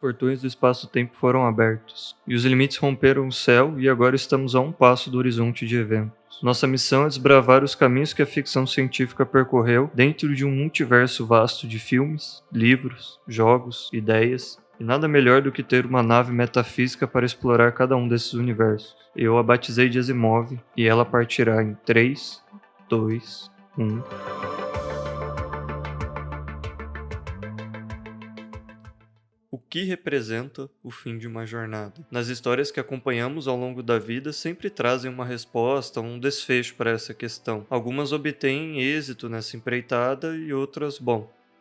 Portões do espaço-tempo foram abertos, e os limites romperam o céu e agora estamos a um passo do horizonte de eventos. Nossa missão é desbravar os caminhos que a ficção científica percorreu dentro de um multiverso vasto de filmes, livros, jogos, ideias, e nada melhor do que ter uma nave metafísica para explorar cada um desses universos. Eu a batizei de Asimov, e ela partirá em 3, 2, 1... O que representa o fim de uma jornada? Nas histórias que acompanhamos ao longo da vida sempre trazem uma resposta, um desfecho para essa questão. Algumas obtêm êxito nessa empreitada e outras,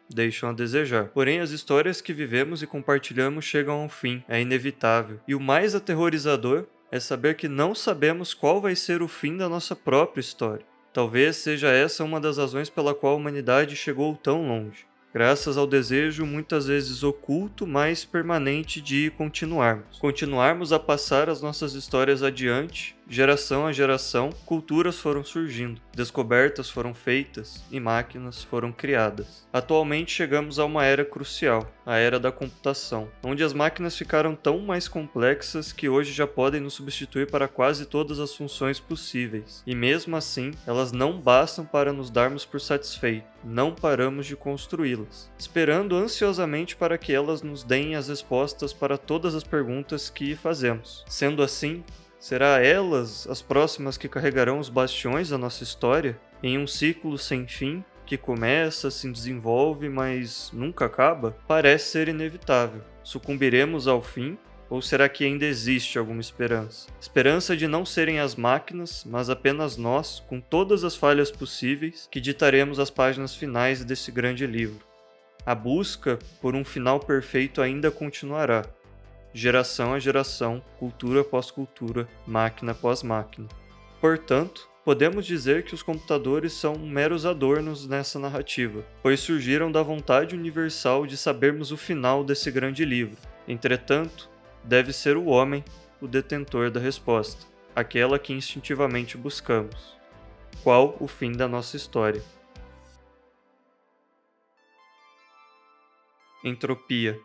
deixam a desejar. Porém, as histórias que vivemos e compartilhamos chegam ao fim, é inevitável. E o mais aterrorizador é saber que não sabemos qual vai ser o fim da nossa própria história. Talvez seja essa uma das razões pela qual a humanidade chegou tão longe. Graças ao desejo muitas vezes oculto, mas permanente de continuarmos. Continuarmos a passar as nossas histórias adiante, geração a geração, culturas foram surgindo, descobertas foram feitas e máquinas foram criadas. Atualmente chegamos a uma era crucial, a era da computação, onde as máquinas ficaram tão mais complexas que hoje já podem nos substituir para quase todas as funções possíveis. E mesmo assim, elas não bastam para nos darmos por satisfeitos. Não paramos de construí-las, esperando ansiosamente para que elas nos deem as respostas para todas as perguntas que fazemos. Sendo assim, será elas as próximas que carregarão os bastiões da nossa história, em um ciclo sem fim, que começa, se desenvolve, mas nunca acaba? Parece ser inevitável. Sucumbiremos ao fim? Ou será que ainda existe alguma esperança? Esperança de não serem as máquinas, mas apenas nós, com todas as falhas possíveis, que ditaremos as páginas finais desse grande livro. A busca por um final perfeito ainda continuará. Geração a geração, cultura após cultura, máquina após máquina. Portanto, podemos dizer que os computadores são meros adornos nessa narrativa, pois surgiram da vontade universal de sabermos o final desse grande livro. Entretanto, deve ser o homem o detentor da resposta, aquela que instintivamente buscamos. Qual o fim da nossa história? Entropia.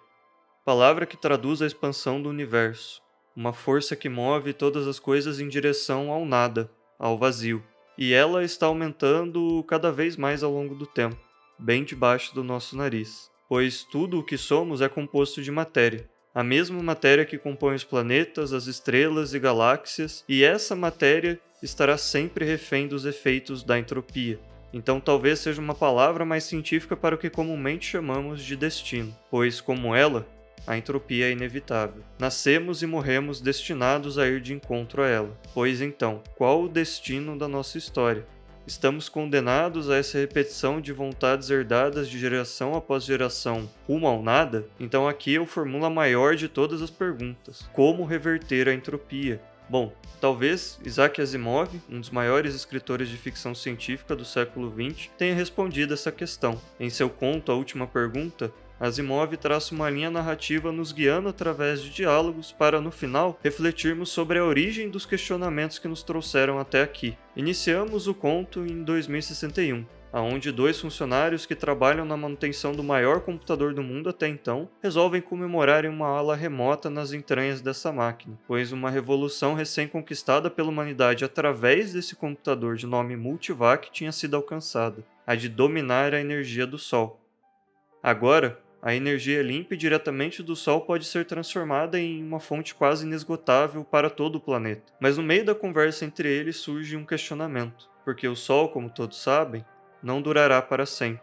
Palavra que traduz a expansão do universo, uma força que move todas as coisas em direção ao nada, ao vazio. E ela está aumentando cada vez mais ao longo do tempo, bem debaixo do nosso nariz, pois tudo o que somos é composto de matéria. A mesma matéria que compõe os planetas, as estrelas e galáxias, e essa matéria estará sempre refém dos efeitos da entropia. Então talvez seja uma palavra mais científica para o que comumente chamamos de destino, pois, como ela, a entropia é inevitável. Nascemos e morremos destinados a ir de encontro a ela. Pois então, qual o destino da nossa história? Estamos condenados a essa repetição de vontades herdadas de geração após geração rumo ao nada? Então aqui eu formulo a maior de todas as perguntas. Como reverter a entropia? Talvez Isaac Asimov, um dos maiores escritores de ficção científica do século XX, tenha respondido essa questão. Em seu conto A Última Pergunta, Asimov traça uma linha narrativa nos guiando através de diálogos para, no final, refletirmos sobre a origem dos questionamentos que nos trouxeram até aqui. Iniciamos o conto em 2061, onde dois funcionários que trabalham na manutenção do maior computador do mundo até então resolvem comemorar em uma ala remota nas entranhas dessa máquina, pois uma revolução recém-conquistada pela humanidade através desse computador de nome Multivac tinha sido alcançada, a de dominar a energia do Sol. Agora, a energia limpa e diretamente do Sol pode ser transformada em uma fonte quase inesgotável para todo o planeta. Mas no meio da conversa entre eles surge um questionamento, porque o Sol, como todos sabem, não durará para sempre.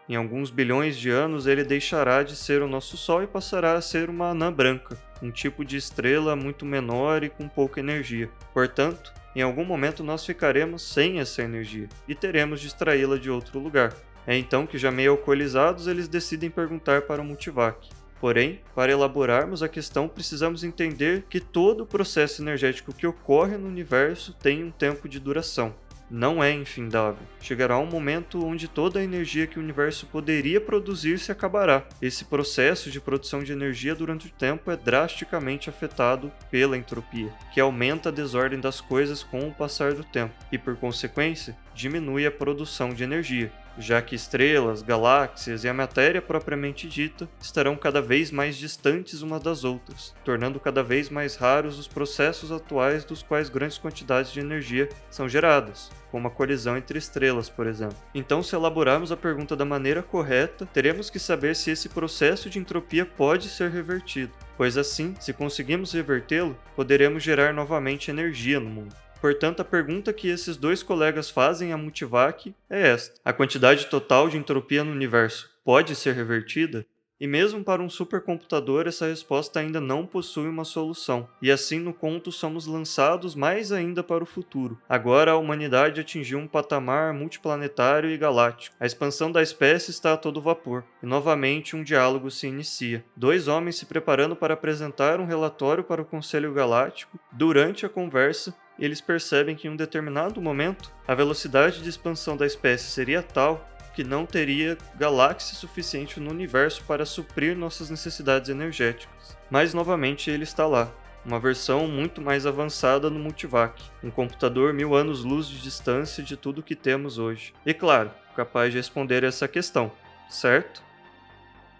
Em alguns bilhões de anos ele deixará de ser o nosso Sol e passará a ser uma anã branca, um tipo de estrela muito menor e com pouca energia. Portanto, em algum momento nós ficaremos sem essa energia e teremos de extraí-la de outro lugar. É então que, já meio alcoolizados, eles decidem perguntar para o Multivac. Porém, para elaborarmos a questão, precisamos entender que todo o processo energético que ocorre no universo tem um tempo de duração. Não é infindável. Chegará um momento onde toda a energia que o universo poderia produzir se acabará. Esse processo de produção de energia durante o tempo é drasticamente afetado pela entropia, que aumenta a desordem das coisas com o passar do tempo e, por consequência, diminui a produção de energia. já que estrelas, galáxias e a matéria propriamente dita estarão cada vez mais distantes umas das outras, tornando cada vez mais raros os processos atuais dos quais grandes quantidades de energia são geradas, como a colisão entre estrelas, por exemplo. Então, se elaborarmos a pergunta da maneira correta, teremos que saber se esse processo de entropia pode ser revertido, pois assim, se conseguimos revertê-lo, poderemos gerar novamente energia no mundo. Portanto, a pergunta que esses dois colegas fazem a Multivac é esta: a quantidade total de entropia no universo pode ser revertida? E mesmo para um supercomputador, essa resposta ainda não possui uma solução, e assim no conto somos lançados mais ainda para o futuro. Agora a humanidade atingiu um patamar multiplanetário e galáctico. A expansão da espécie está a todo vapor, e novamente um diálogo se inicia. Dois homens se preparando para apresentar um relatório para o Conselho Galáctico. Durante a conversa, eles percebem que em um determinado momento, a velocidade de expansão da espécie seria tal que não teria galáxia suficiente no universo para suprir nossas necessidades energéticas. Mas novamente ele está lá, uma versão muito mais avançada no Multivac, um computador 1000 anos-luz de distância de tudo que temos hoje. E claro, capaz de responder essa questão, certo?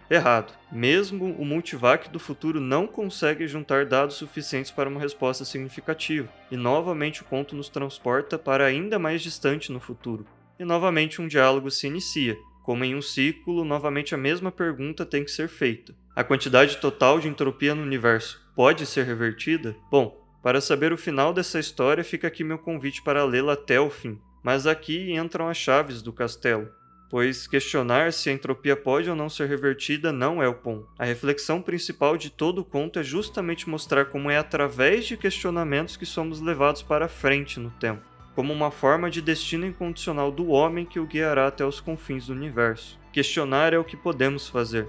Errado. Mesmo o Multivac do futuro não consegue juntar dados suficientes para uma resposta significativa, e novamente o conto nos transporta para ainda mais distante no futuro. E novamente um diálogo se inicia. Como em um ciclo, novamente a mesma pergunta tem que ser feita. A quantidade total de entropia no universo pode ser revertida? Bom, para saber o final dessa história, fica aqui meu convite para lê-la até o fim. Mas aqui entram as chaves do castelo, pois questionar se a entropia pode ou não ser revertida não é o ponto. A reflexão principal de todo o conto é justamente mostrar como é através de questionamentos que somos levados para frente no tempo, como uma forma de destino incondicional do homem que o guiará até os confins do universo. Questionar é o que podemos fazer,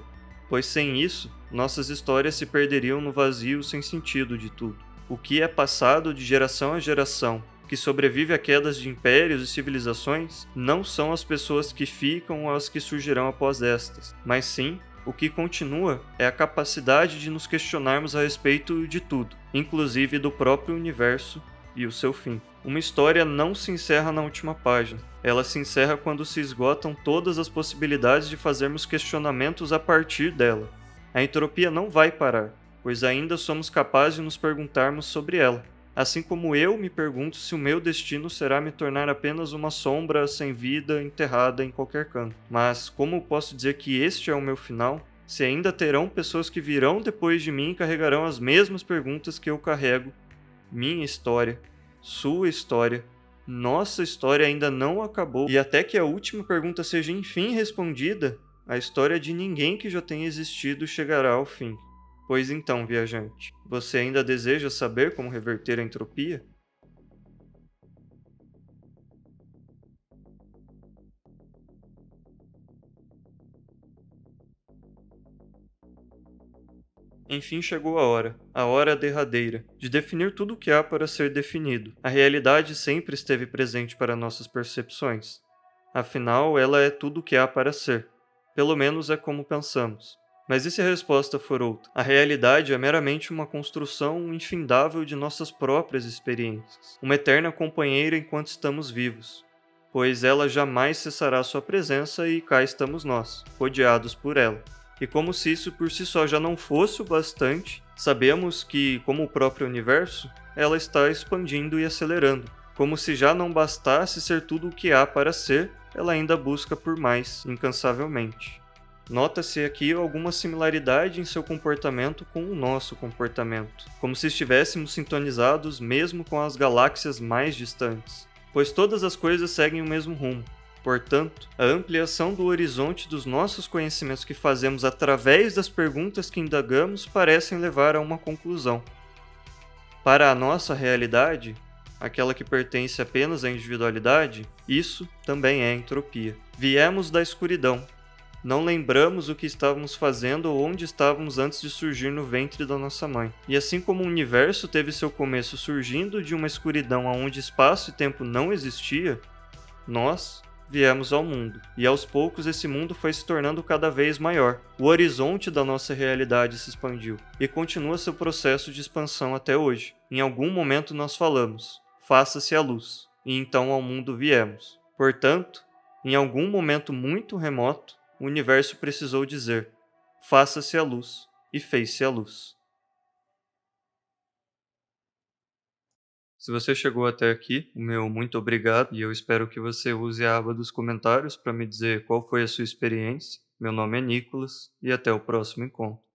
pois sem isso, nossas histórias se perderiam no vazio sem sentido de tudo. O que é passado de geração a geração, que sobrevive a quedas de impérios e civilizações, não são as pessoas que ficam ou as que surgirão após estas, mas sim, o que continua é a capacidade de nos questionarmos a respeito de tudo, inclusive do próprio universo e o seu fim. Uma história não se encerra na última página, ela se encerra quando se esgotam todas as possibilidades de fazermos questionamentos a partir dela. A entropia não vai parar, pois ainda somos capazes de nos perguntarmos sobre ela. Assim como eu me pergunto se o meu destino será me tornar apenas uma sombra sem vida enterrada em qualquer canto. Mas como posso dizer que este é o meu final, se ainda terão pessoas que virão depois de mim e carregarão as mesmas perguntas que eu carrego? Minha história, sua história, nossa história ainda não acabou, e até que a última pergunta seja enfim respondida, a história de ninguém que já tenha existido chegará ao fim. Pois então, viajante, você ainda deseja saber como reverter a entropia? Enfim chegou a hora derradeira, de definir tudo o que há para ser definido. A realidade sempre esteve presente para nossas percepções. Afinal, ela é tudo o que há para ser. Pelo menos é como pensamos. Mas e se a resposta for outra? A realidade é meramente uma construção infindável de nossas próprias experiências, uma eterna companheira enquanto estamos vivos, pois ela jamais cessará sua presença e cá estamos nós, rodeados por ela. E como se isso por si só já não fosse o bastante, sabemos que, como o próprio universo, ela está expandindo e acelerando. Como se já não bastasse ser tudo o que há para ser, ela ainda busca por mais, incansavelmente. Nota-se aqui alguma similaridade em seu comportamento com o nosso comportamento, como se estivéssemos sintonizados mesmo com as galáxias mais distantes, pois todas as coisas seguem o mesmo rumo. Portanto, a ampliação do horizonte dos nossos conhecimentos que fazemos através das perguntas que indagamos parecem levar a uma conclusão. Para a nossa realidade, aquela que pertence apenas à individualidade, isso também é entropia. Viemos da escuridão. Não lembramos o que estávamos fazendo ou onde estávamos antes de surgir no ventre da nossa mãe. E assim como o universo teve seu começo surgindo de uma escuridão onde espaço e tempo não existia, nós viemos ao mundo. E aos poucos esse mundo foi se tornando cada vez maior. O horizonte da nossa realidade se expandiu e continua seu processo de expansão até hoje. Em algum momento nós falamos: faça-se a luz. E então ao mundo viemos. Portanto, Em algum momento muito remoto, o universo precisou dizer: faça-se a luz, e fez-se a luz. Se você chegou até aqui, o meu muito obrigado e eu espero que você use a aba dos comentários para me dizer qual foi a sua experiência. Meu nome é Nicolas e até o próximo encontro.